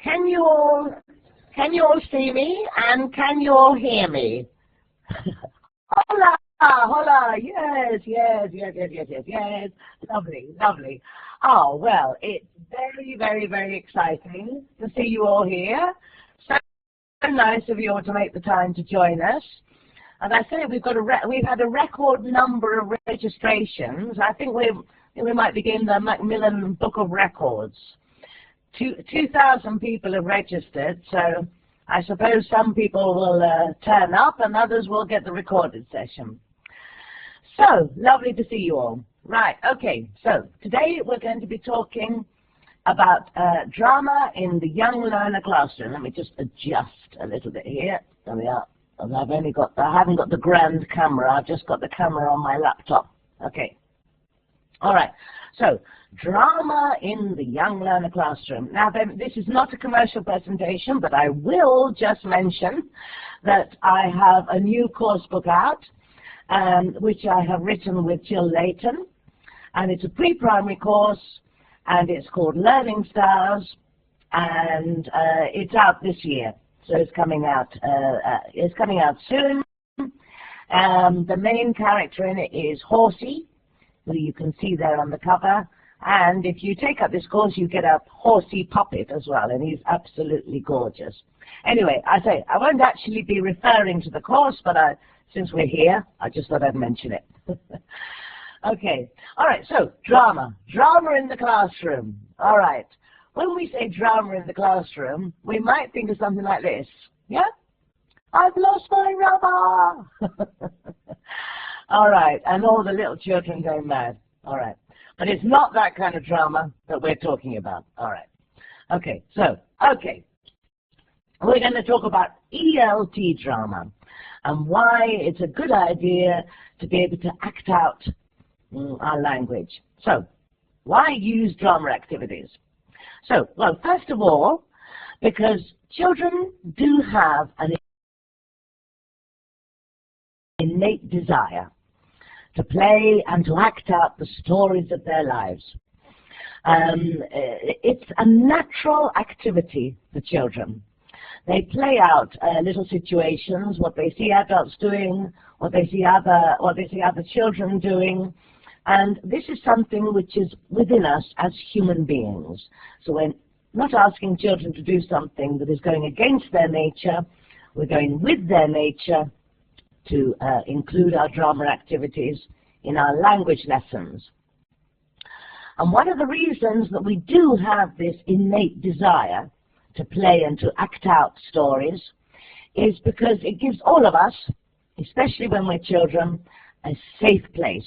Can you all see me, and can you all hear me? Hola, hola, yes, yes, yes, yes, yes, yes, yes. Lovely, lovely. Oh, well, it's very, very, very exciting to see you all here. So nice of you all to make the time to join us. As I say, we've had a record number of registrations. I think we might begin the Macmillan Book of Records. 2,000 people have registered, so I suppose some people will turn up and others will get the recorded session. So, lovely to see you all. Right, okay, so today we're going to be talking about drama in the young learner classroom. Let me just adjust a little bit here. There we are. I haven't got the grand camera, I've just got the camera on my laptop. Okay. All right, so drama in the young learner classroom. Now, this is not a commercial presentation, but I will just mention that I have a new course book out, which I have written with Jill Leighton, and it's a pre-primary course, and it's called Learning Styles, and it's out this year, so it's coming out. It's coming out soon. The main character in it is Horsey, who you can see there on the cover. And if you take up this course, you get a horsey puppet as well, and he's absolutely gorgeous. Anyway, I say, I won't actually be referring to the course, but since we're here, I just thought I'd mention it. Okay, all right, so drama in the classroom. All right, when we say drama in the classroom, we might think of something like this, yeah? I've lost my rubber! All right, and all the little children go mad. All right, but it's not that kind of drama that we're talking about. All right, okay, so, we're going to talk about ELT drama and why it's a good idea to be able to act out our language. So, why use drama activities? So, well, first of all, because children do have an innate desire to play and to act out the stories of their lives. It's a natural activity for children. They play out little situations, what they see adults doing, what they see other children doing, and this is something which is within us as human beings. So we're not asking children to do something that is going against their nature. We're going with their nature to include our drama activities in our language lessons. And one of the reasons that we do have this innate desire to play and to act out stories is because it gives all of us, especially when we're children, a safe place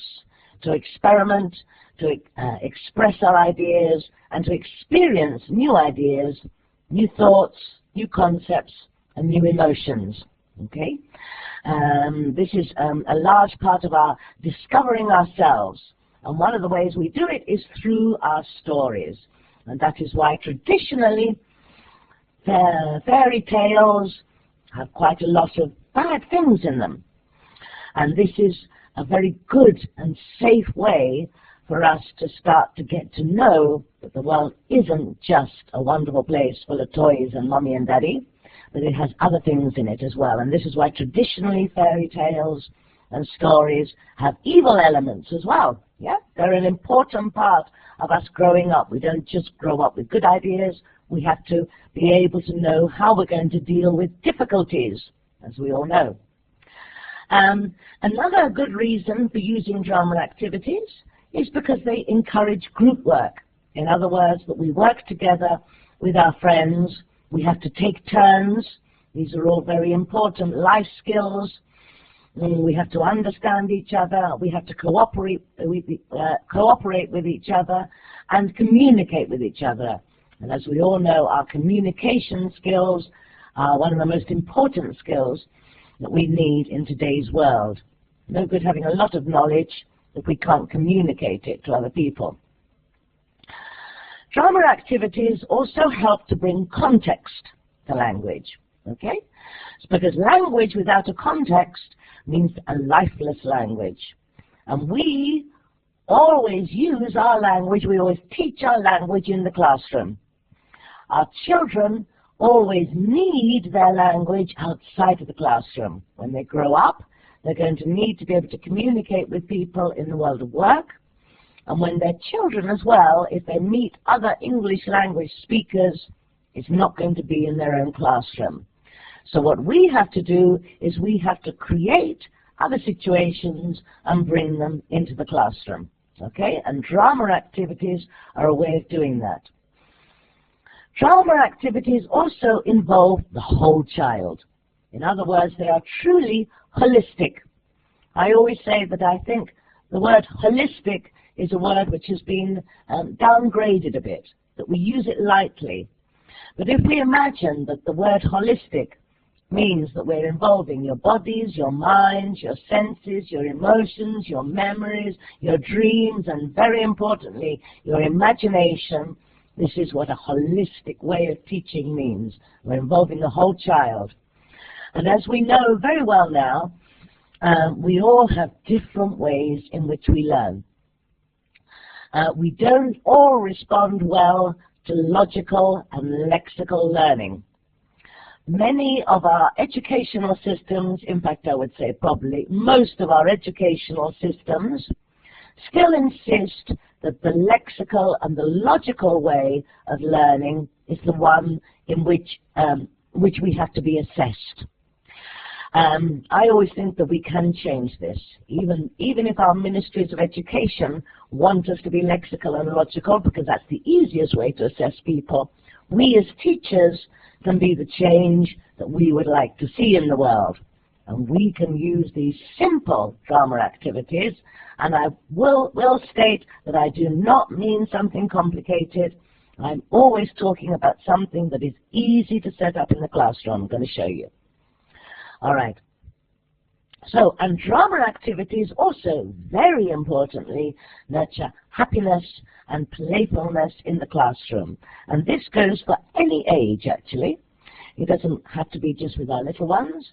to experiment, to express our ideas, and to experience new ideas, new thoughts, new concepts, and new emotions. Okay? This is a large part of our discovering ourselves, and one of the ways we do it is through our stories, and that is why traditionally fairy tales have quite a lot of bad things in them, and this is a very good and safe way for us to start to get to know that the world isn't just a wonderful place full of toys and mommy and daddy, but it has other things in it as well. And this is why traditionally fairy tales and stories have evil elements as well. Yeah, they're an important part of us growing up. We don't just grow up with good ideas. We have to be able to know how we're going to deal with difficulties, as we all know. Another good reason for using drama activities is because they encourage group work. In other words, that we work together with our friends. We have to take turns. These are all very important life skills. We have to understand each other. We have to cooperate with each other and communicate with each other. And as we all know, our communication skills are one of the most important skills that we need in today's world. No good having a lot of knowledge if we can't communicate it to other people. Drama activities also help to bring context to language, okay? It's because language without a context means a lifeless language. And we always use our language, we always teach our language in the classroom. Our children always need their language outside of the classroom. When they grow up, they're going to need to be able to communicate with people in the world of work. And when they're children as well, if they meet other English language speakers, it's not going to be in their own classroom. So what we have to do is we have to create other situations and bring them into the classroom. Okay? And drama activities are a way of doing that. Drama activities also involve the whole child. In other words, they are truly holistic. I always say that I think the word holistic is a word which has been downgraded a bit, that we use it lightly. But if we imagine that the word holistic means that we're involving your bodies, your minds, your senses, your emotions, your memories, your dreams, and very importantly, your imagination, this is what a holistic way of teaching means. We're involving the whole child. And as we know very well now, we all have different ways in which we learn. We don't all respond well to logical and lexical learning. Many of our educational systems, in fact I would say probably most of our educational systems, still insist that the lexical and the logical way of learning is the one in which we have to be assessed. I always think that we can change this. Even if our ministries of education want us to be lexical and logical, because that's the easiest way to assess people, we as teachers can be the change that we would like to see in the world. And we can use these simple drama activities, and I will state that I do not mean something complicated. I'm always talking about something that is easy to set up in the classroom. I'm going to show you. All right. So, and drama activities also, very importantly, nurture happiness and playfulness in the classroom. And this goes for any age, actually. It doesn't have to be just with our little ones.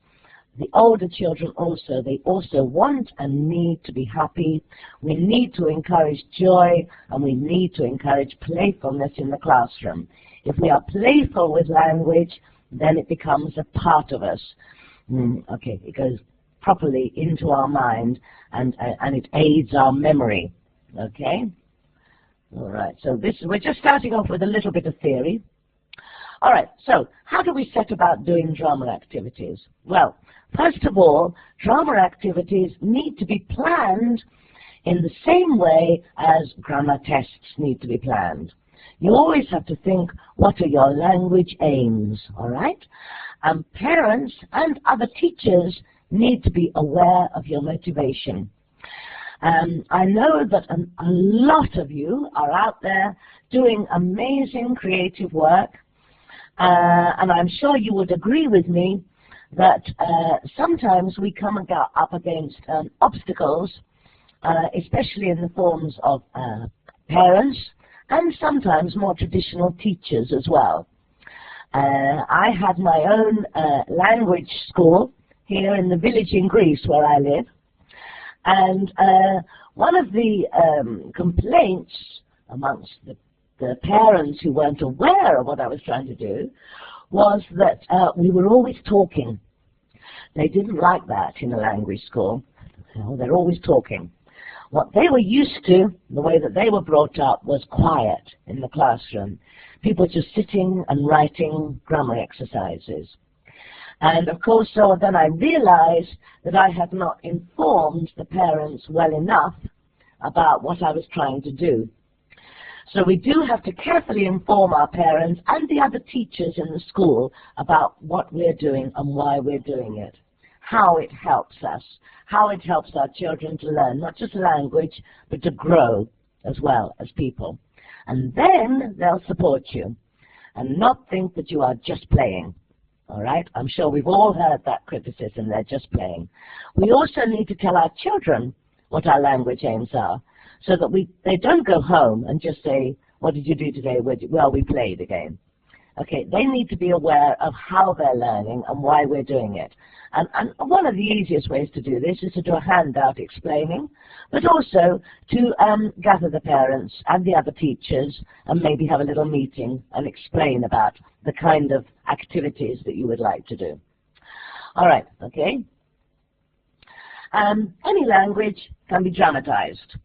The older children also, they also want and need to be happy. We need to encourage joy, and we need to encourage playfulness in the classroom. If we are playful with language, then it becomes a part of us. Okay, it goes properly into our mind, and it aids our memory. Okay? All right, so we're just starting off with a little bit of theory. All right, so how do we set about doing drama activities? Well, first of all, drama activities need to be planned in the same way as grammar tests need to be planned. You always have to think, what are your language aims, all right? And parents and other teachers need to be aware of your motivation. I know that a lot of you are out there doing amazing creative work, and I'm sure you would agree with me that sometimes we come up against obstacles, especially in the forms of parents and sometimes more traditional teachers as well. I had my own language school here in the village in Greece where I live, and one of the complaints amongst the parents who weren't aware of what I was trying to do was that we were always talking. They didn't like that in a language school. You know, they're always talking. What they were used to, the way that they were brought up, was quiet in the classroom. People just sitting and writing grammar exercises. And of course, so then I realized that I had not informed the parents well enough about what I was trying to do. So we do have to carefully inform our parents and the other teachers in the school about what we're doing and why we're doing it, how it helps us, how it helps our children to learn, not just language, but to grow as well as people. And then they'll support you and not think that you are just playing. All right? I'm sure we've all heard that criticism, they're just playing. We also need to tell our children what our language aims are, so that they don't go home and just say, what did you do today? Well, we played again. Okay, they need to be aware of how they're learning and why we're doing it. And one of the easiest ways to do this is to do a handout explaining, but also to gather the parents and the other teachers and maybe have a little meeting and explain about the kind of activities that you would like to do. All right, okay. Any language can be dramatized.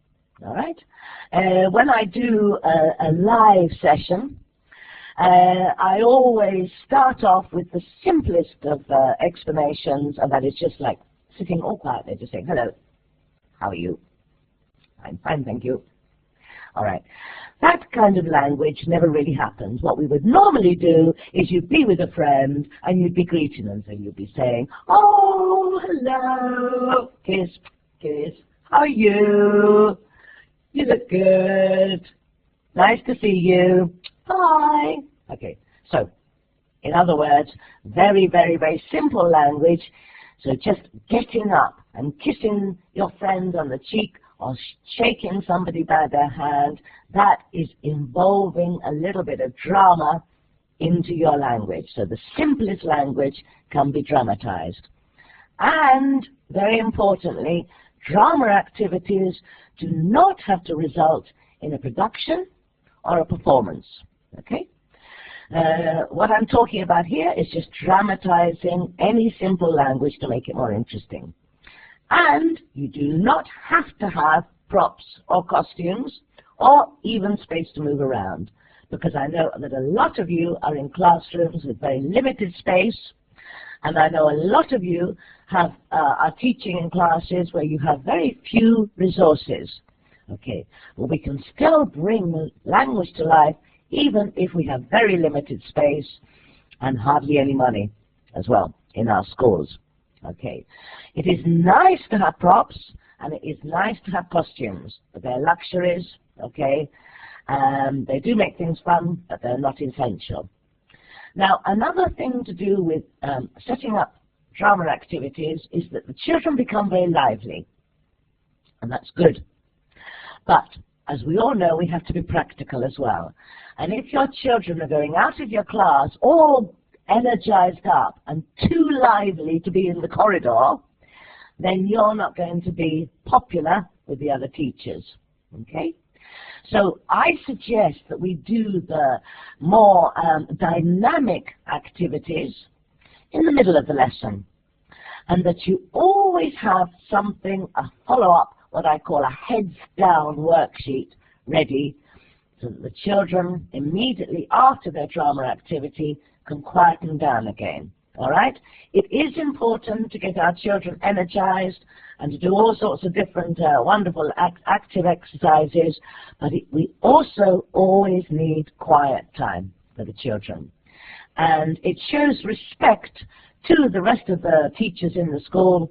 All right. When I do a live session, I always start off with the simplest of explanations, and that is just like sitting all quietly, just saying, hello, how are you? I'm fine, thank you. All right. That kind of language never really happens. What we would normally do is you'd be with a friend and you'd be greeting them. So you'd be saying, oh, hello, kiss, kiss, how are you? You look good. Nice to see you. Hi. Okay, so in other words, very, very, very simple language. So just getting up and kissing your friend on the cheek or shaking somebody by their hand, that is involving a little bit of drama into your language. So the simplest language can be dramatized. And very importantly, drama activities do not have to result in a production or a performance. Okay? What I'm talking about here is just dramatizing any simple language to make it more interesting. And you do not have to have props or costumes or even space to move around, because I know that a lot of you are in classrooms with very limited space, and I know a lot of you have are teaching in classes where you have very few resources. Okay, well, we can still bring language to life even if we have very limited space and hardly any money as well in our schools. Okay, it is nice to have props and it is nice to have costumes, but they're luxuries, okay? They do make things fun, but they're not essential. Now, another thing to do with setting up drama activities is that the children become very lively, and that's good. But as we all know, we have to be practical as well. And if your children are going out of your class all energized up and too lively to be in the corridor, then you're not going to be popular with the other teachers. Okay? So I suggest that we do the more dynamic activities in the middle of the lesson, and that you always have something, a follow-up, what I call a heads-down worksheet ready, so that the children immediately after their drama activity can quieten down again. All right? It is important to get our children energized and to do all sorts of different wonderful active exercises, but we also always need quiet time for the children. And it shows respect to the rest of the teachers in the school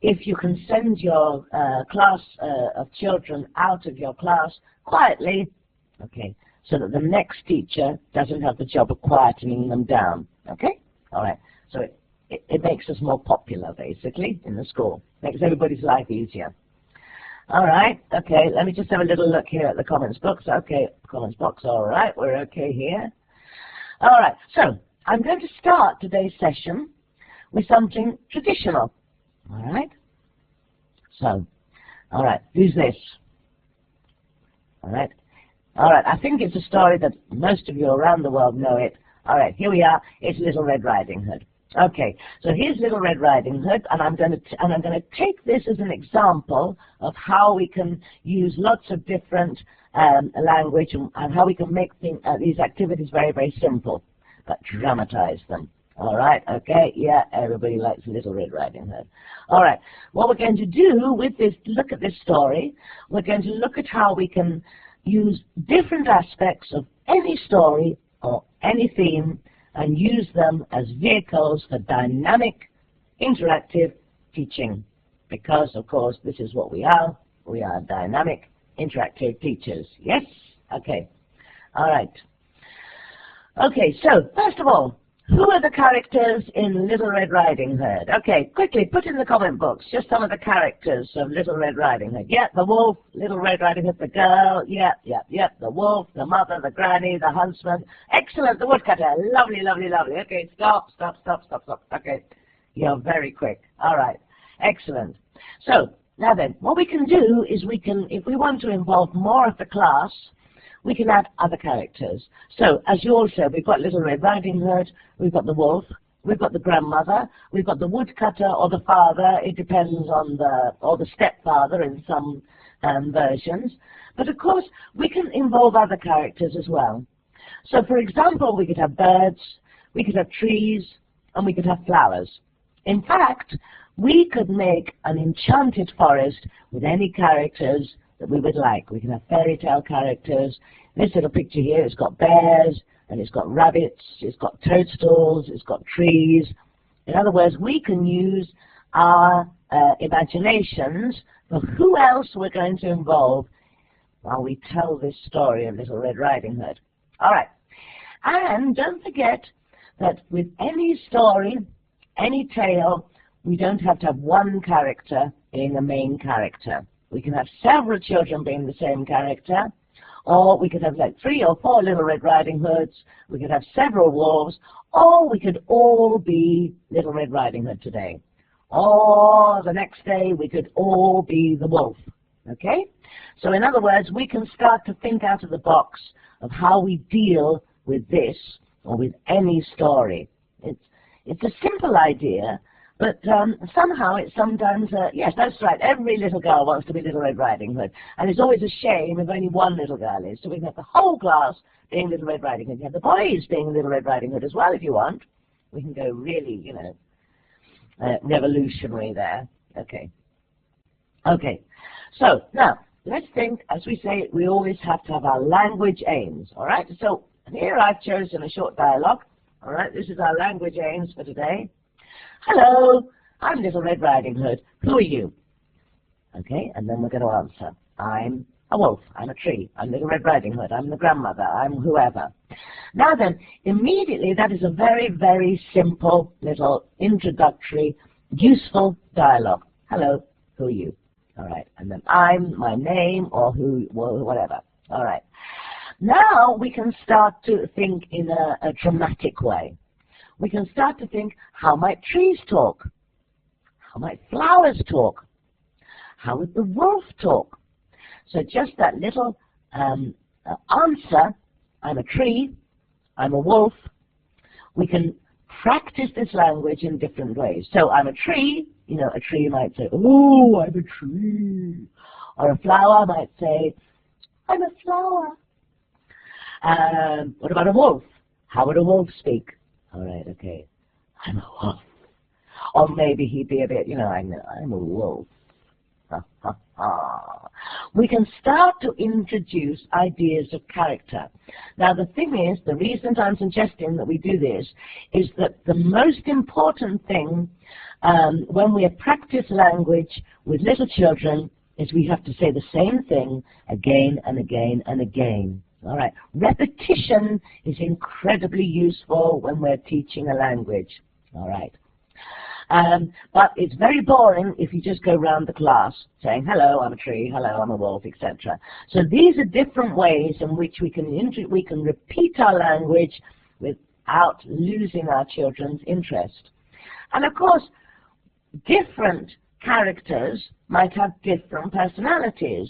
if you can send your class of children out of your class quietly, okay, so that the next teacher doesn't have the job of quietening them down. Okay? All right. So it makes us more popular, basically, in the school. Makes everybody's life easier. All right. Okay. Let me just have a little look here at the comments box. Okay. Comments box. All right. We're okay here. All right. So I'm going to start today's session with something traditional. All right. So, all right. Who's this? All right. All right. I think it's a story that most of you around the world know it. All right, here we are. It's Little Red Riding Hood. Okay, so here's Little Red Riding Hood, and I'm going to take this as an example of how we can use lots of different language and how we can make these activities very, very simple, but dramatize them. All right, okay, yeah, everybody likes Little Red Riding Hood. All right, what we're going to do with this, look at this story, we're going to look at how we can use different aspects of any story or any theme and use them as vehicles for dynamic, interactive teaching. Because, of course, this is what we are. We are dynamic, interactive teachers. Yes? Okay. All right. Okay, so, first of all, Who are the characters in Little Red Riding Hood? Okay, quickly, put in the comment books just some of the characters of Little Red Riding Hood. Yep, the wolf, Little Red Riding Hood, the girl, yep, the wolf, the mother, the granny, the huntsman. Excellent, the woodcutter, lovely, lovely, lovely. Okay, stop. Okay, you're very quick. All right, excellent. So, now then, what we can do is we can, if we want to involve more of the class, we can add other characters. So, as you all said, we've got Little Red Riding Hood, we've got the wolf, we've got the grandmother, we've got the woodcutter or the father, it depends on or the stepfather in some versions. But of course, we can involve other characters as well. So, for example, we could have birds, we could have trees, and we could have flowers. In fact, we could make an enchanted forest with any characters that we would like. We can have fairy tale characters. This little picture here, it's got bears, and it's got rabbits, it's got toadstools, it's got trees. In other words, we can use our imaginations for who else we're going to involve while we tell this story of Little Red Riding Hood. All right. And don't forget that with any story, any tale, we don't have to have one character being the main character. We can have several children being the same character, or we could have like 3 or 4 Little Red Riding Hoods, we could have several wolves, or we could all be Little Red Riding Hood today. Or the next day we could all be the wolf, okay? So in other words, we can start to think out of the box of how we deal with this or with any story. It's a simple idea, but somehow it's sometimes, yes, that's right, every little girl wants to be Little Red Riding Hood. And it's always a shame if only one little girl is. So we can have the whole class being Little Red Riding Hood. You have the boys being Little Red Riding Hood as well if you want. We can go really, you know, revolutionary there. Okay. Okay. So now, let's think, as we say, we always have to have our language aims. All right? So here I've chosen a short dialogue. All right? This is our language aims for today. Hello, I'm Little Red Riding Hood. Who are you? Okay, and then we're going to answer. I'm a wolf. I'm a tree. I'm Little Red Riding Hood. I'm the grandmother. I'm whoever. Now then, immediately that is a very, very simple little introductory, useful dialogue. Hello, who are you? All right, and then I'm, my name, or who, well, whatever. All right. Now we can start to think in a dramatic way. We can start to think, how might trees talk? How might flowers talk? How would the wolf talk? So just that little answer, I'm a tree, I'm a wolf, we can practice this language in different ways. So I'm a tree, you know, a tree might say, oh, I'm a tree. Or a flower might say, I'm a flower. What about a wolf? How would a wolf speak? All right, okay, I'm a wolf. Or maybe he'd be a bit, you know, I'm a wolf. We can start to introduce ideas of character. Now, the thing is, the reason I'm suggesting that we do this is that the most important thing when we practice language with little children is we have to say the same thing again and again and again. All right. Repetition is incredibly useful when we're teaching a language. All right. But it's very boring if you just go around the class saying, hello, I'm a tree, hello, I'm a wolf, etc. So these are different ways in which we can repeat our language without losing our children's interest. And of course, different characters might have different personalities.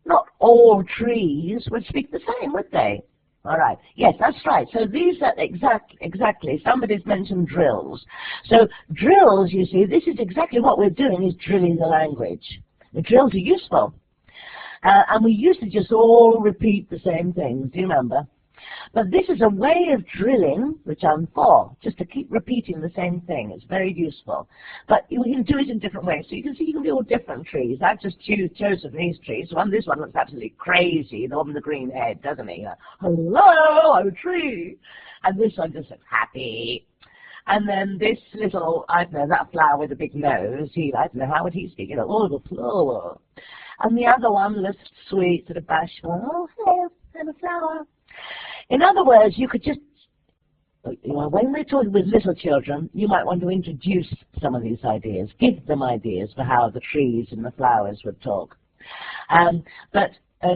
Not all trees would speak the same, would they? All right. Yes, that's right. So these are exactly. Somebody's mentioned drills. So drills, you see, this is exactly what we're doing, is drilling the language. The drills are useful. And we used to just all repeat the same things. Do you remember? But this is a way of drilling, which I'm for, just to keep repeating the same thing. It's very useful. But we can do it in different ways. So you can see you can do all different trees. I've just chosen these trees. This one looks absolutely crazy, the one with the green head, doesn't he? Hello, I'm a tree. And this one just looks happy. And then this little, I don't know, that flower with a big nose, I don't know, how would he speak? You know, oh, the flower. And the other one looks sweet, sort of bashful. Oh, hello, I'm a flower. In other words, you could just when we're talking with little children, you might want to introduce some of these ideas, give them ideas for how the trees and the flowers would talk. But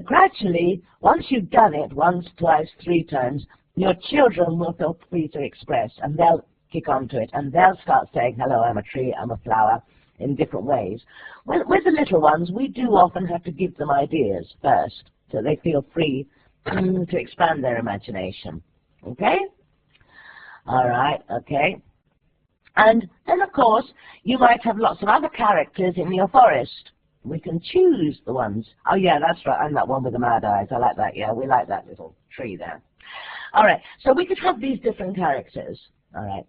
gradually, once you've done it once, twice, 3 times, your children will feel free to express, and they'll kick onto it, and they'll start saying, hello, I'm a tree, I'm a flower, in different ways. With the little ones, we do often have to give them ideas first, so they feel free to expand their imagination. Okay? All right, okay. And then, of course, you might have lots of other characters in your forest. We can choose the ones. Oh, yeah, that's right. I'm that one with the mad eyes. I like that. Yeah, we like that little tree there. All right, so we could have these different characters. All right,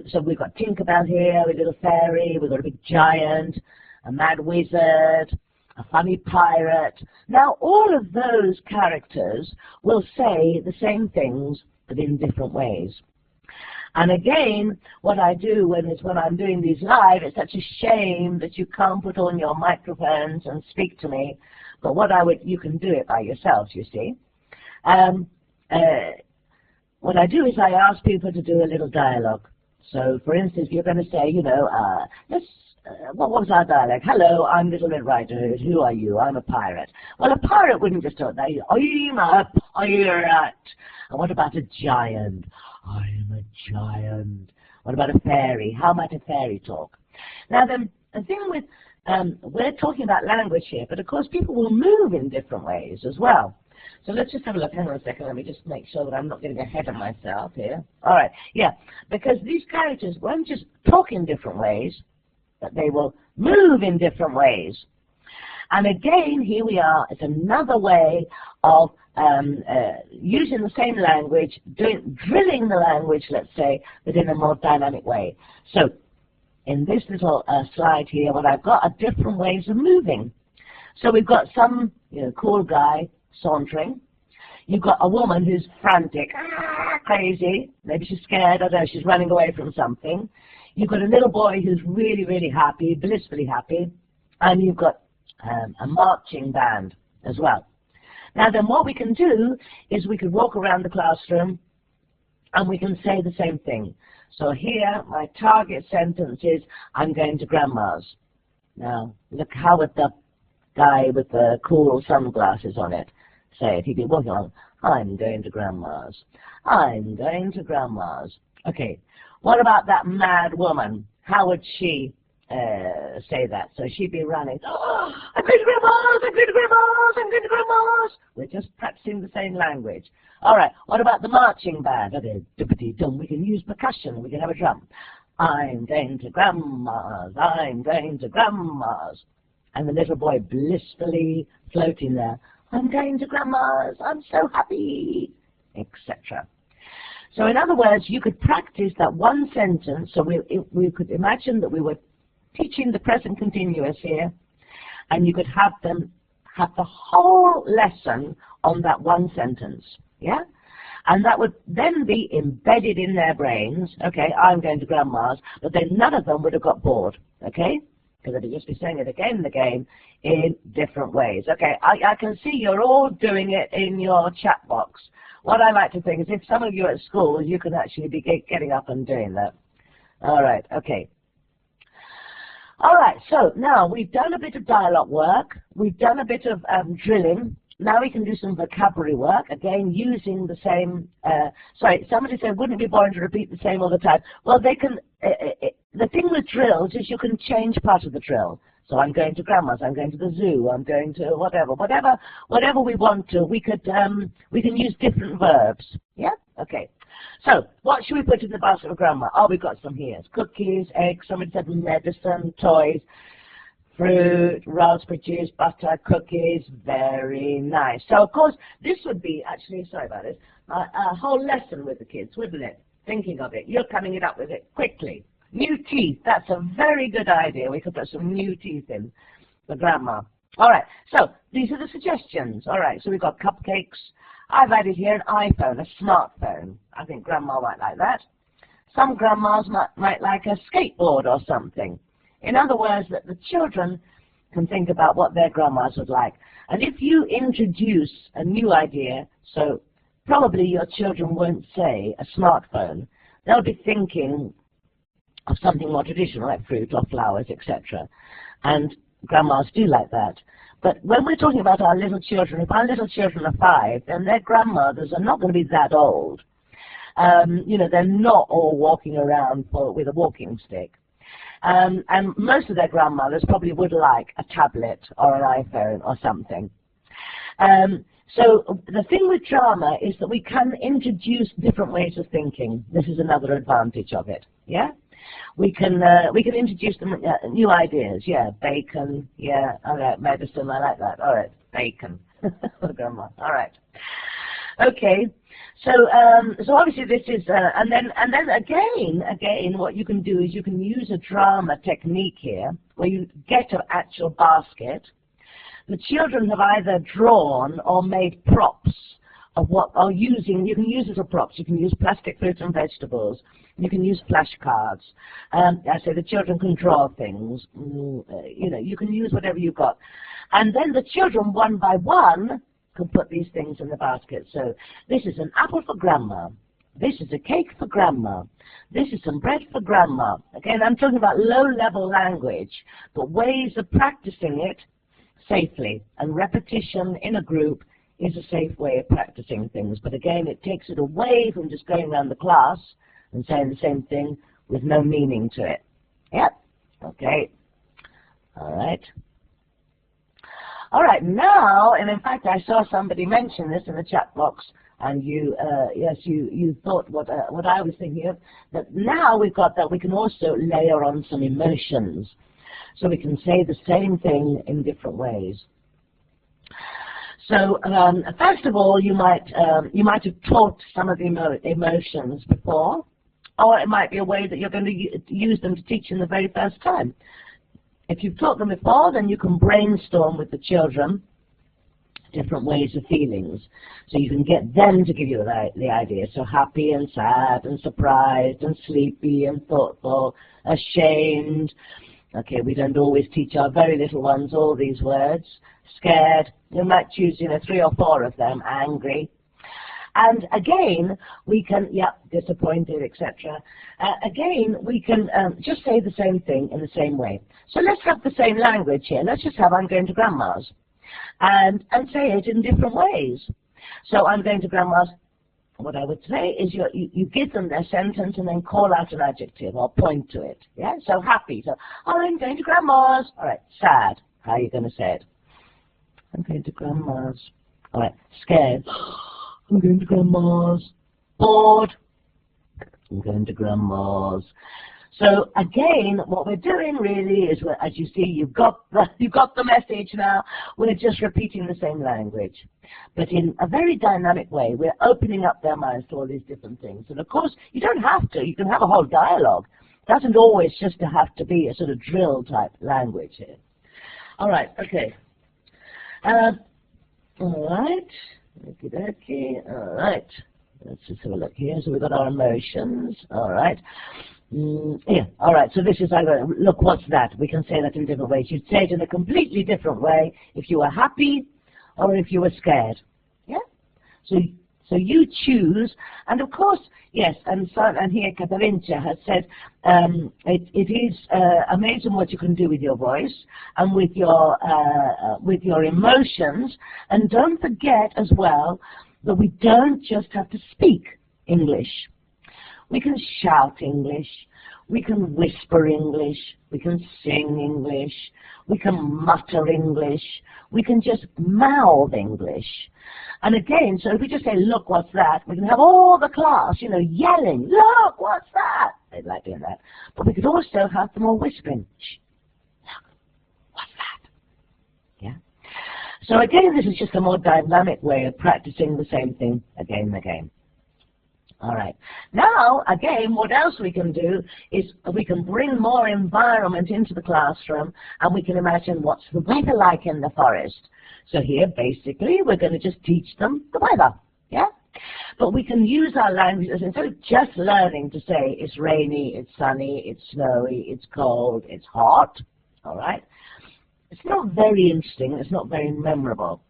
so we've got Tinkerbell here, a little fairy, we've got a big giant, a mad wizard, a funny pirate. Now, all of those characters will say the same things, but in different ways. And again, what I do when I'm doing these live, it's such a shame that you can't put on your microphones and speak to me. But you can do it by yourselves, you see. What I do is I ask people to do a little dialogue. So, for instance, you're going to say, what was our dialogue? Hello, I'm Little Red Riding Hood. Who are you? I'm a pirate. Well, a pirate wouldn't just talk that. I'm a pirate. And what about a giant? I'm a giant. What about a fairy? How might a fairy talk? Now, the thing with, we're talking about language here, but of course people will move in different ways as well. So let's just have a look. Hang on a second. Let me just make sure that I'm not getting ahead of myself here. All right. Yeah, because these characters won't just talk in different ways, but they will move in different ways. And again, here we are. It's another way of using the same language, drilling the language, let's say, but in a more dynamic way. So in this little slide here, what I've got are different ways of moving. So we've got some cool guy sauntering. You've got a woman who's frantic, crazy. Maybe she's scared. I don't know. She's running away from something. You've got a little boy who's really, really happy, blissfully happy. And you've got a marching band as well. Now then, what we can do is we could walk around the classroom and we can say the same thing. So here, my target sentence is, I'm going to Grandma's. Now, look, how would the guy with the cool sunglasses on it say it? He'd be walking on, I'm going to Grandma's. I'm going to Grandma's. Okay, what about that mad woman? How would she say that? So she'd be running, oh, I'm going to Grandma's, I'm going to Grandma's, I'm going to Grandma's. We're just practicing the same language. All right, what about the marching band? Okay, dippity-dum, we can use percussion, we can have a drum. I'm going to Grandma's, I'm going to Grandma's. And the little boy blissfully floating there, I'm going to Grandma's, I'm so happy, etc. So in other words, you could practice that one sentence. So we could imagine that we were teaching the present continuous here, and you could have them have the whole lesson on that one sentence, yeah? And that would then be embedded in their brains. Okay, I'm going to Grandma's, but then none of them would have got bored, okay? Because they'd just be saying it again and again in different ways. Okay, I can see you're all doing it in your chat box. What I like to think is if some of you at school, you can actually be getting up and doing that. All right, okay. All right, so now we've done a bit of dialogue work. We've done a bit of drilling. Now we can do some vocabulary work, again, using the same, sorry, somebody said, wouldn't it be boring to repeat the same all the time? Well, they can, the thing with drills is you can change part of the drill. So I'm going to Grandma's, I'm going to the zoo, I'm going to whatever we want to, we can use different verbs. Yeah? Okay. So, what should we put in the basket of Grandma? Oh, we've got some here. Cookies, eggs, somebody said medicine, toys, fruit, raspberry juice, butter, cookies. Very nice. So, of course, this would be, actually, sorry about this, a whole lesson with the kids, wouldn't it? Thinking of it. You're coming up with it quickly. New teeth. That's a very good idea. We could put some new teeth in for Grandma. All right. So, these are the suggestions. All right. So, we've got cupcakes. I've added here an iPhone, a smartphone. I think Grandma might like that. Some grandmas might like a skateboard or something. In other words, that the children can think about what their grandmas would like. And if you introduce a new idea, so probably your children won't say a smartphone. They'll be thinking of something more traditional like fruit or flowers, etc. And grandmas do like that. But when we're talking about our little children, if our little children are 5, then their grandmothers are not going to be that old. You know, they're not all walking around with a walking stick. And most of their grandmothers probably would like a tablet or an iPhone or something. So the thing with drama is that we can introduce different ways of thinking. This is another advantage of it. Yeah, we can introduce them new ideas. Yeah, bacon. Yeah, all right, medicine. I like that. All right, bacon. Grandma. All right. Okay. So obviously this is and then again what you can do is you can use a drama technique here where you get an actual basket. The children have either drawn or made props of what are using. You can use it as props. You can use plastic fruits and vegetables. You can use flashcards. I say the children can draw things. You know, you can use whatever you've got, and then the children one by one can put these things in the basket. So this is an apple for grandma. This is a cake for grandma. This is some bread for grandma. Again, I'm talking about low-level language, but ways of practicing it safely. And repetition in a group is a safe way of practicing things. But again, it takes it away from just going around the class and saying the same thing with no meaning to it. Yep. Okay. All right. All right, now, and in fact, I saw somebody mention this in the chat box, and you, yes, you thought what I was thinking of, that now we've got that we can also layer on some emotions. So we can say the same thing in different ways. So first of all, you might have taught some of the emotions before, or it might be a way that you're going to use them to teach them the very first time. If you've taught them before, then you can brainstorm with the children different ways of feelings. So you can get them to give you the idea. So happy and sad and surprised and sleepy and thoughtful, ashamed. Okay, we don't always teach our very little ones all these words. Scared. You might choose, 3 or 4 of them. Angry. And again, we can, disappointed, etc. Again, we can just say the same thing in the same way. So let's have the same language here. Let's just have I'm going to grandma's. And say it in different ways. So I'm going to grandma's. What I would say is you give them their sentence and then call out an adjective or point to it. Yeah. So happy. So I'm going to grandma's. All right. Sad. How are you going to say it? I'm going to grandma's. All right. Scared. I'm going to grandma's. Bored. I'm going to grandma's. So again, what we're doing really is, as you see, you've got the message now. We're just repeating the same language, but in a very dynamic way. We're opening up their minds to all these different things. And of course, you don't have to. You can have a whole dialogue. It doesn't always just have to be a sort of drill type language here. All right. Okay. All right. Okie dokie. All right. Let's just have a look here. So we've got our emotions. All right. Yeah, all right, so this is like, look, what's that? We can say that in different ways. You'd say it in a completely different way if you were happy or if you were scared. Yeah? So you choose, and of course, yes, and here Katharina has said, it is amazing what you can do with your voice and with your emotions, and don't forget as well that we don't just have to speak English. We can shout English, we can whisper English, we can sing English, we can mutter English, we can just mouth English. And again, so if we just say, look, what's that? We can have all the class, yelling, look, what's that? They'd like doing that. But we could also have them all whispering, shh, look, what's that? Yeah. So again, this is just a more dynamic way of practicing the same thing again and again. All right. Now, again, what else we can do is we can bring more environment into the classroom, and we can imagine what's the weather like in the forest. So here, basically, we're going to just teach them the weather, yeah? But we can use our languages instead of just learning to say it's rainy, it's sunny, it's snowy, it's cold, it's hot, all right? It's not very interesting, it's not very memorable.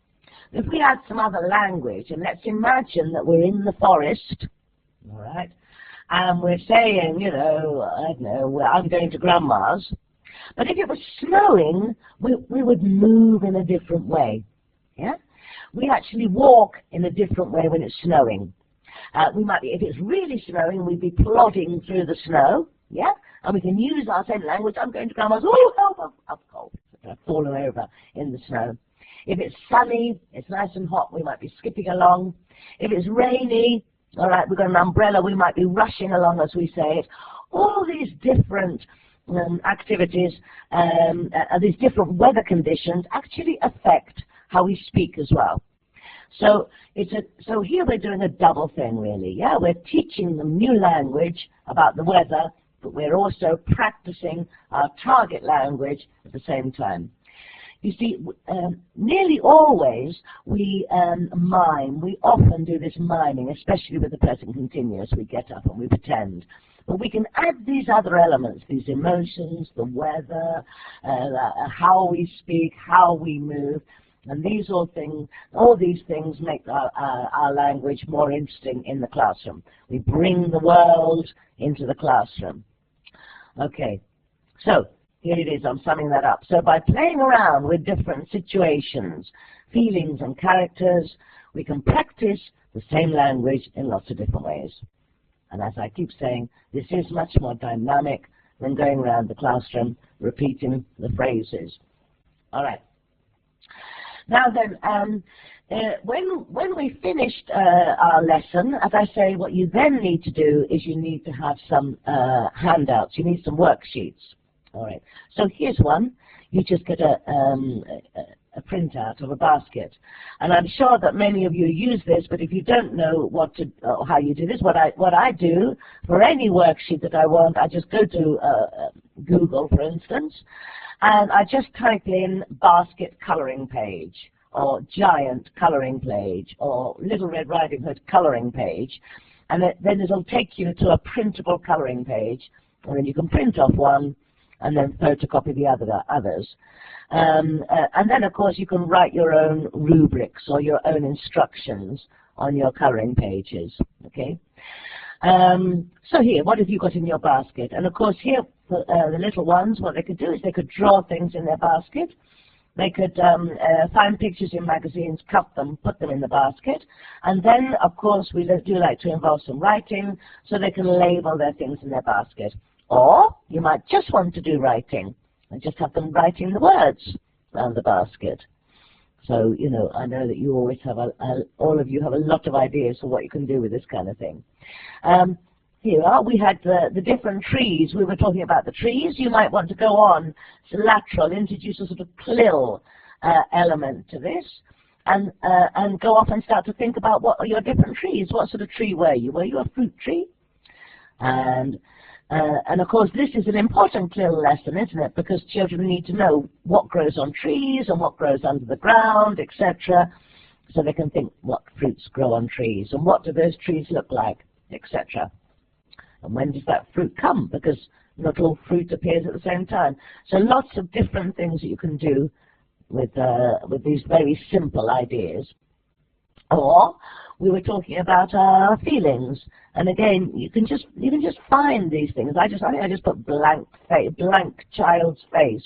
if we add some other language, and let's imagine that we're in the forest, all right, and we're saying, you know, I don't know, well, I'm going to Grandma's, but if it was snowing, we would move in a different way, yeah? We actually walk in a different way when it's snowing. We might be, if it's really snowing, we'd be plodding through the snow, yeah? And we can use our same language. I'm going to Grandma's, oh, help, I'm cold. I've fallen over in the snow. If it's sunny, it's nice and hot, we might be skipping along. If it's rainy, all right, we've got an umbrella, we might be rushing along as we say it. All these different activities, these different weather conditions actually affect how we speak as well. So so here we're doing a double thing really, yeah? We're teaching them new language about the weather, but we're also practicing our target language at the same time. You see, nearly always we mime. We often do this miming, especially with the present continuous. We get up and we pretend. But we can add these other elements, these emotions, the weather, how we speak, how we move, and these all these things make our language more interesting in the classroom. We bring the world into the classroom. Okay, so here it is, I'm summing that up. So by playing around with different situations, feelings and characters, we can practice the same language in lots of different ways. And as I keep saying, this is much more dynamic than going around the classroom repeating the phrases. All right. Now then, when we finished our lesson, as I say, what you then need to do is you need to have some handouts. You need some worksheets. All right. So here's one. You just get a printout of a basket, and I'm sure that many of you use this. But if you don't know how you do this, what I do for any worksheet that I want, I just go to Google, for instance, and I just type in basket coloring page, or giant coloring page, or Little Red Riding Hood coloring page, and then it'll take you to a printable coloring page, and then you can print off one and then photocopy the others. And then, of course, you can write your own rubrics or your own instructions on your coloring pages, okay? So here, what have you got in your basket? And, of course, here, the little ones, what they could do is they could draw things in their basket. They could find pictures in magazines, cut them, put them in the basket. And then, of course, we do like to involve some writing, so they can label their things in their basket. Or you might just want to do writing and just have them writing the words around the basket. So, you know, I know that you always have, all of you have a lot of ideas for what you can do with this kind of thing. Here are, we had the different trees. We were talking about the trees. You might want to go on to lateral, introduce a sort of plill element to this, and go off and start to think about what are your different trees. What sort of tree were you? Were you a fruit tree? And of course, this is an important little lesson, isn't it? Because children need to know what grows on trees and what grows under the ground, etc. So they can think what fruits grow on trees and what do those trees look like, etc. And when does that fruit come? Because not all fruit appears at the same time. So lots of different things that you can do with these very simple ideas. Or we were talking about our feelings, and again, you can just find these things. I think I just put blank child's face,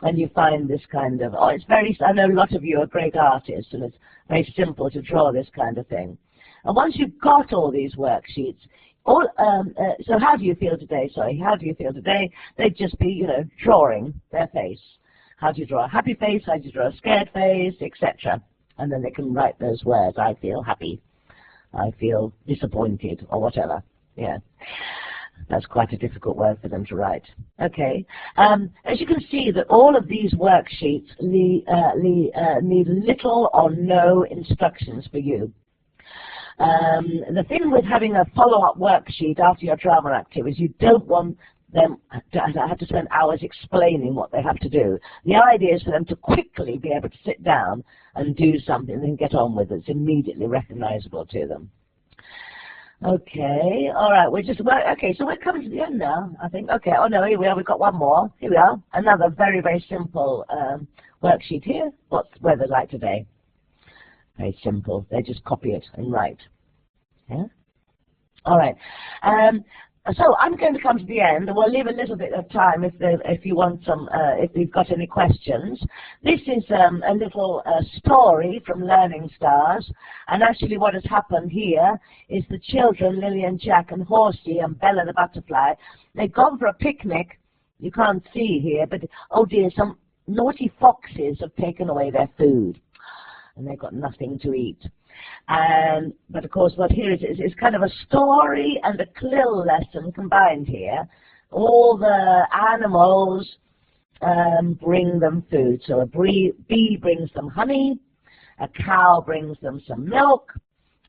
and you find this kind of. Oh, it's very. I know a lot of you are great artists, and it's very simple to draw this kind of thing. And once you've got all these worksheets, so how do you feel today? Sorry, how do you feel today? They'd just be, you know, drawing their face. How do you draw a happy face? How do you draw a scared face, etc. And then they can write those words. I feel happy. I feel disappointed, or whatever. Yeah, that's quite a difficult word for them to write. Okay. As you can see, that all of these worksheets need little or no instructions for you. The thing with having a follow-up worksheet after your drama activities, you don't want them to have to spend hours explaining what they have to do. The idea is for them to quickly be able to sit down and do something and get on with it. It's immediately recognizable to them. Okay, all right, okay, so we're coming to the end now, I think. Okay, oh no, here we are, we've got one more. Here we are, another very, very simple worksheet here. What's the weather like today? Very simple. They just copy it and write. Yeah? All right. So I'm going to come to the end, and we'll leave a little bit of time if you want some, if you've got any questions. This is a little story from Learning Stars, and actually what has happened here is the children, Lily and Jack and Horsey and Bella the butterfly, they've gone for a picnic. You can't see here, but oh dear, some naughty foxes have taken away their food, and they've got nothing to eat. But of course what here is kind of a story and a CLIL lesson combined here. All the animals bring them food. So a bee brings them honey, a cow brings them some milk,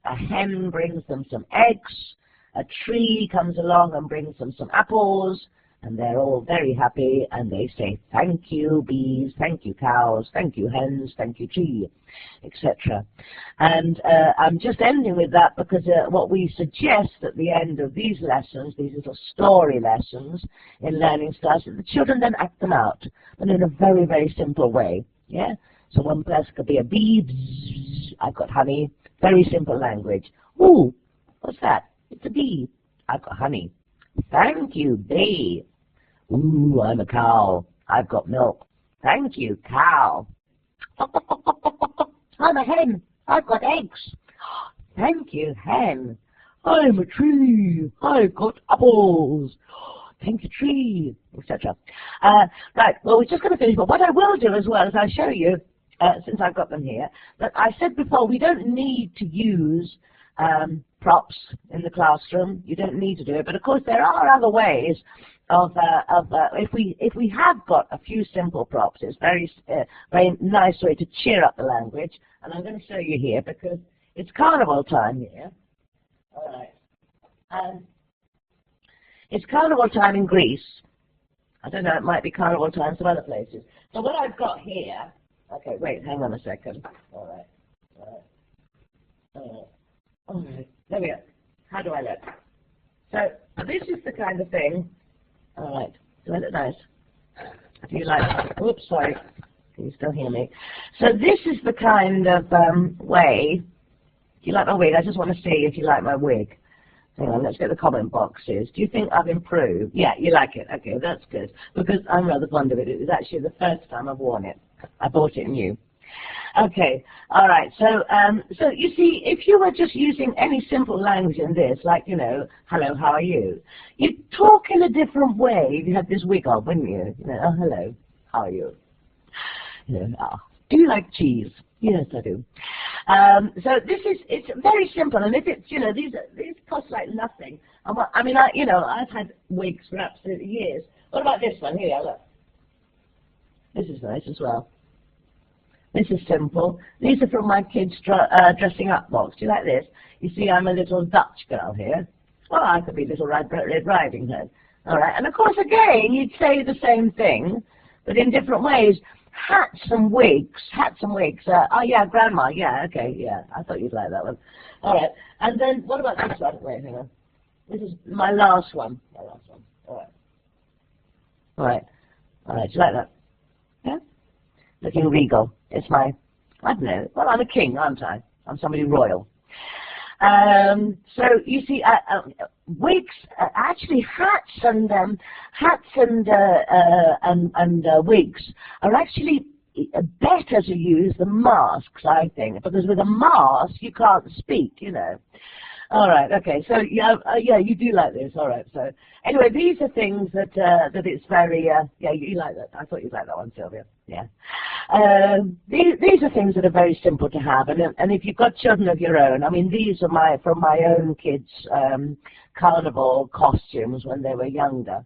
a hen brings them some eggs, a tree comes along and brings them some apples, and they're all very happy, and they say, thank you, bees, thank you, cows, thank you, hens, thank you, tree, etc. And I'm just ending with that because what we suggest at the end of these lessons, these little story lessons in Learning Stars, that the children then act them out, but in a very, very simple way. Yeah. So one person could be a bee, bzz, I've got honey, very simple language. Ooh, what's that? It's a bee. I've got honey. Thank you, bee. Ooh, I'm a cow. I've got milk. Thank you, cow. I'm a hen. I've got eggs. Thank you, hen. I'm a tree. I've got apples. Thank you, tree, etc. Right, well, we're just going to finish, but what I will do as well is I'll show you, since I've got them here, that I said before we don't need to use props in the classroom. You don't need to do it, but of course there are other ways of if we have got a few simple props, it's very nice way to cheer up the language, and I'm going to show you here because it's carnival time here. All right, it's carnival time in Greece. I don't know, it might be carnival time some other places. So what I've got here, okay, wait, hang on a second. All right. All right, there we go. How do I look? So this is the kind of thing. All right, do I look nice? Do you like? Oops, sorry. Can you still hear me? So this is the kind of way. Do you like my wig? I just want to see if you like my wig. Hang on, let's get the comment boxes. Do you think I've improved? Yeah, you like it. Okay, that's good. Because I'm rather fond of it. It was actually the first time I've worn it. I bought it new. Okay, all right, so you see, if you were just using any simple language in this, like, you know, hello, how are you? You'd talk in a different way if you had this wig on, wouldn't you? You know, oh, hello, how are you? You know, oh, do you like cheese? Yes, I do. So it's very simple, and if it's, you know, these cost like nothing. I mean, I've had wigs for absolutely years. What about this one? Here, look. This is nice as well. This is simple. These are from my kids' dressing up box. Do you like this? You see, I'm a little Dutch girl here. Well, I could be Little Red Riding Hood. All right, and of course, again, you'd say the same thing, but in different ways. Hats and wigs. Oh, yeah, Grandma. Yeah, okay, yeah. I thought you'd like that one. All right, and then what about this one? Wait, hang on. This is my last one. All right. All right. Do you like that? Yeah? Looking regal. It's my, I don't know, well, I'm a king, aren't I? I'm somebody royal. So you see, wigs, actually hats and wigs are actually better to use than masks, I think, because with a mask you can't speak, you know. All right, okay, so yeah, you do like this. All right, so anyway, these are things that it's very yeah, you like that. I thought you'd like that one, Sylvia. Yeah, these are things that are very simple to have, and if you've got children of your own, I mean, these are from my own kids' carnival costumes when they were younger.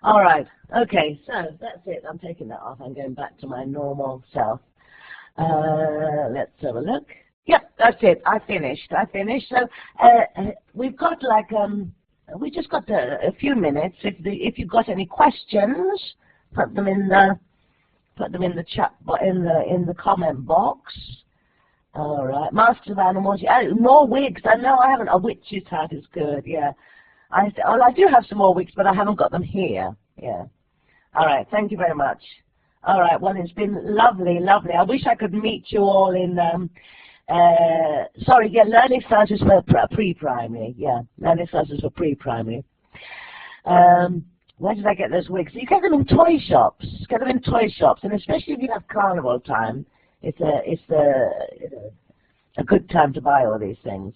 All right, okay, so that's it. I'm taking that off. I'm going back to my normal self. Let's have a look. Yep, that's it. I finished. So we've got like we just got a few minutes. If you've got any questions, put them in the chat, in the comment box. All right, Masters of Animals. More wigs. I know I haven't. A witch's hat is good. Yeah, I do have some more wigs, but I haven't got them here. Yeah. All right. Thank you very much. All right. Well, it's been lovely. I wish I could meet you all in sorry, yeah, learning starters for pre-primary. Yeah, learning starters for pre-primary. Where did I get those wigs? You get them in toy shops. Get them in toy shops, and especially if you have carnival time, it's a good time to buy all these things.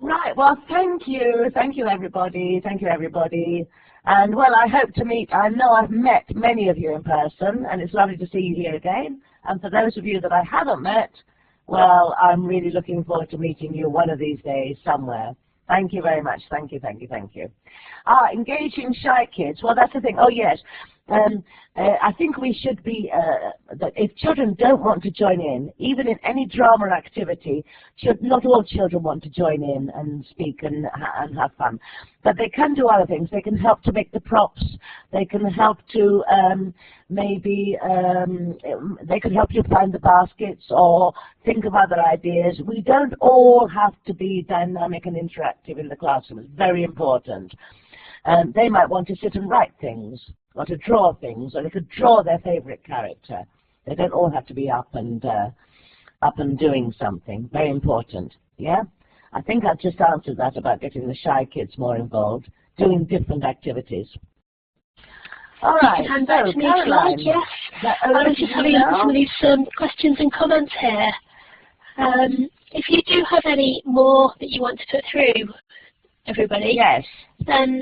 Right. Well, thank you everybody. Thank you everybody. And well, I hope to meet. I know I've met many of you in person, and it's lovely to see you here again. And for those of you that I haven't met, well, I'm really looking forward to meeting you one of these days somewhere. Thank you very much. Thank you, thank you, thank you. Engaging shy kids. Well, that's the thing. Oh, yes. I think we should be, that if children don't want to join in, even in any drama activity, not all children want to join in and speak and have fun. But they can do other things. They can help to make the props. They can help to maybe, they can help you find the baskets or think of other ideas. We don't all have to be dynamic and interactive in the classroom. It's very important. They might want to sit and write things, or to draw things, or they could draw their favorite character. They don't all have to be up and doing something. Very important. Yeah? I think I've just answered that about getting the shy kids more involved, doing different activities. All right. You can hand back to me if you like, yes. I was just having a look at some of these questions and comments here. If you do have any more that you want to put through, everybody, yes, then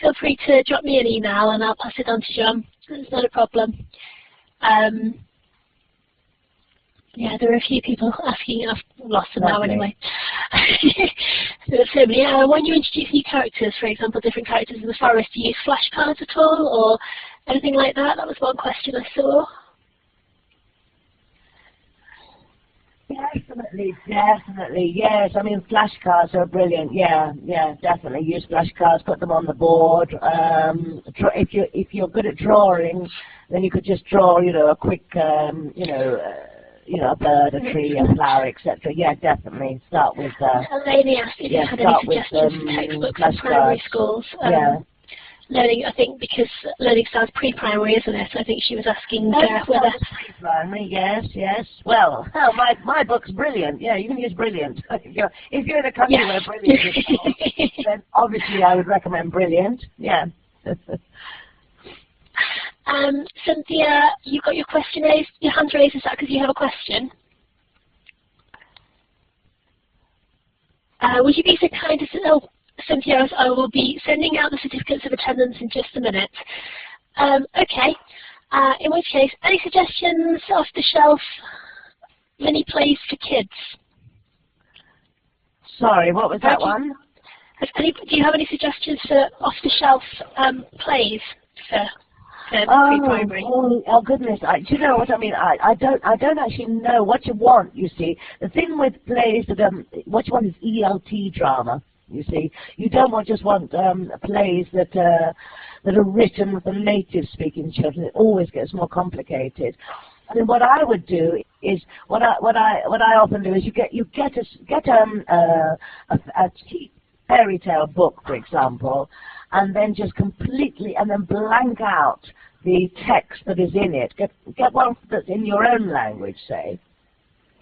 feel free to drop me an email and I'll pass it on to Jeanne. It's not a problem. Yeah, there are a few people asking. I've lost them now anyway. There are so many. When you introduce new characters, for example, different characters in the forest, do you use flashcards at all or anything like that? That was one question I saw. Definitely, definitely, yes. I mean, flashcards are brilliant. Yeah, yeah, definitely use flashcards. Put them on the board. If you're good at drawing, then you could just draw, a quick, a bird, a tree, a flower, etc. Yeah, definitely. Start with. Elaine asked if you had any suggestions for textbooks for primary schools. Yeah. Learning, I think, because learning starts pre-primary, isn't it? I think she was asking whether pre-primary. Yes, yes. Well, my book's brilliant. Yeah, you can use brilliant. If you're in a country where brilliant is taught, then obviously I would recommend brilliant. Yeah. Cynthia, you got your question raised. Your hand raised. Is that because you have a question? Would you be so kind as to? Cynthia, I will be sending out the certificates of attendance in just a minute. Okay, in which case, any suggestions off the shelf, mini plays for kids? Sorry, what was that one? Do you have any suggestions for off the shelf plays for pre-primary? Oh goodness! Do you know what I mean? I don't actually know what you want. You see, the thing with plays that what you want is ELT drama. You see, you don't just want plays that are written with the native-speaking children. It always gets more complicated. I mean, what I would do is what I often do is you get a cheap fairy tale book, for example, and then just completely blank out the text that is in it. Get one that's in your own language, say.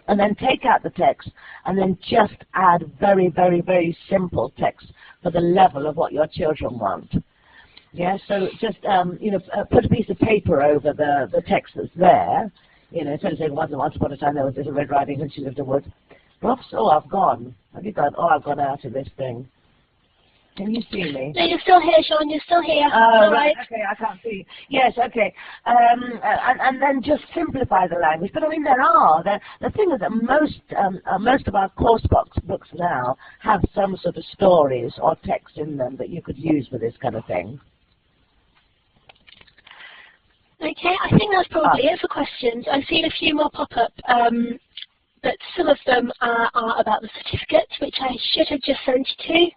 And then take out the text and then just add very, very, very simple text for the level of what your children want. Yeah, so just, put a piece of paper over the text that's there. Instead of saying, once upon a time there was this Red Riding Hood, she lived in the woods. Oops, oh, I've gone. Have you gone? Oh, I've gone out of this thing. Can you see me? No, you're still here, Jeanne. You're still here. Oh, right. Okay, I can't see. Yes, okay. And then just simplify the language. But I mean, the thing is that most of our course books now have some sort of stories or text in them that you could use for this kind of thing. Okay, I think that's probably it for questions. I've seen a few more pop up, but some of them are about the certificates, which I should have just sent you to.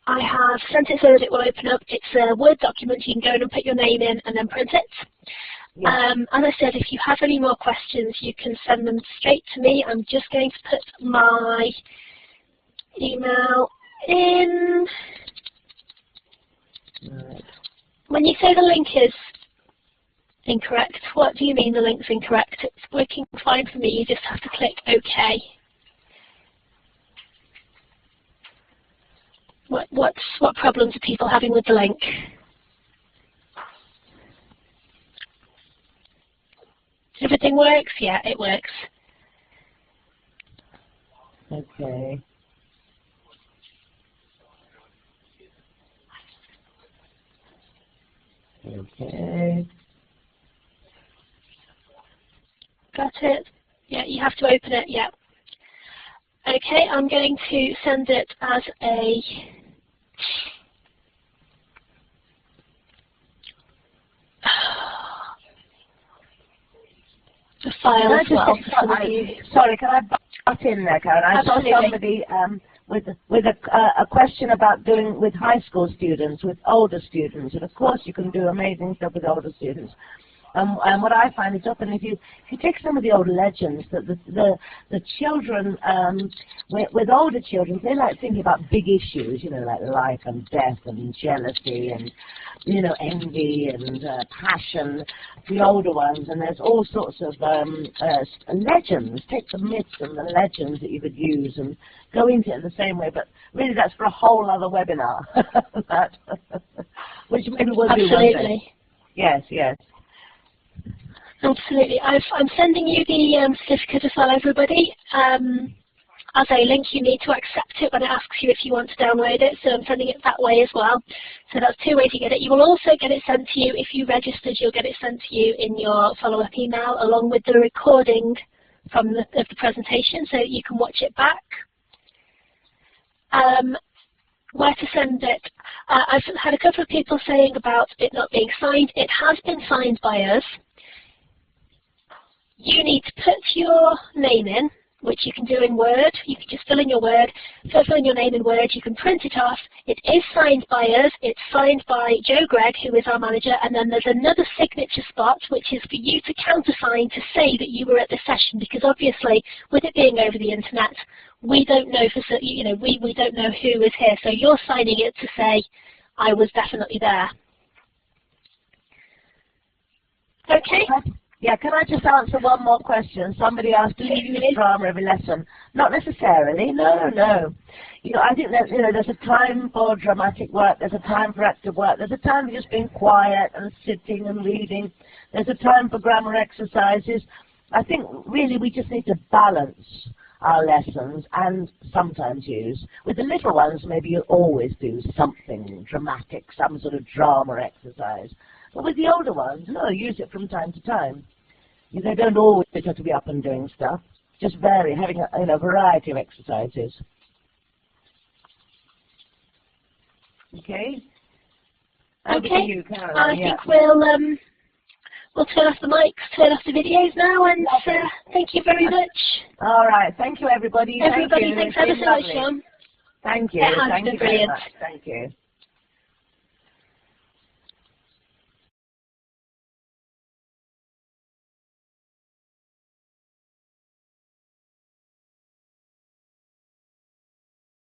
I have sent it so that it will open up. It's a Word document. You can go in and put your name in and then print it. Yes. As I said, if you have any more questions, you can send them straight to me. I'm just going to put my email in. Right. When you say the link is Incorrect. What do you mean the link's incorrect? It's working fine for me. You just have to click OK. What problems are people having with the link? Everything works? Yeah, it works. Okay. Okay. Got it? Yeah, you have to open it, yeah. Okay, I'm going to send it as a file as well. Sorry, can I butt in there, Karen? I saw somebody with a question about doing with high school students, with older students, and of course you can do amazing stuff with older students. And what I find is often if you take some of the old legends, that the children with older children, they like thinking about big issues, you know, like life and death and jealousy and, you know, envy and passion. The older ones, and there's all sorts of legends. Take the myths and the legends that you could use and go into it in the same way. But really, that's for a whole other webinar. Which maybe we'll do one day. Yes, yes. Absolutely. I'm sending you the certificate as well, everybody. As a link, you need to accept it when it asks you if you want to download it, so I'm sending it that way as well. So that's two ways you get it. You will also get it sent to you, if you registered, you'll get it sent to you in your follow-up email, along with the recording of the presentation, so that you can watch it back. Where to send it? I've had a couple of people saying about it not being signed. It has been signed by us. You need to put your name in, which you can do in Word. You can just fill in your Word, fill in your name in Word. You can print it off. It is signed by us. It's signed by Joe Gregg, who is our manager, and then there's another signature spot, which is for you to countersign to say that you were at the session, because obviously, with it being over the internet, we don't know we don't know who is here. So you're signing it to say, I was definitely there. Okay. Yeah, can I just answer one more question? Somebody asked, do you use drama every lesson? Not necessarily, no. You know, I think that, you know, there's a time for dramatic work, there's a time for active work, there's a time for just being quiet and sitting and reading, there's a time for grammar exercises. I think really we just need to balance our lessons and sometimes use. With the little ones, maybe you always do something dramatic, some sort of drama exercise. But with the older ones, no, use it from time to time. You know, don't always have to be up and doing stuff. Just vary, having a variety of exercises. Okay? Over to you, Caroline. I think we'll turn off the mics, turn off the videos now, and thank you very much. All right, thank you, everybody. Everybody, thanks ever so much, John. Thank you. It has been brilliant. Thank you.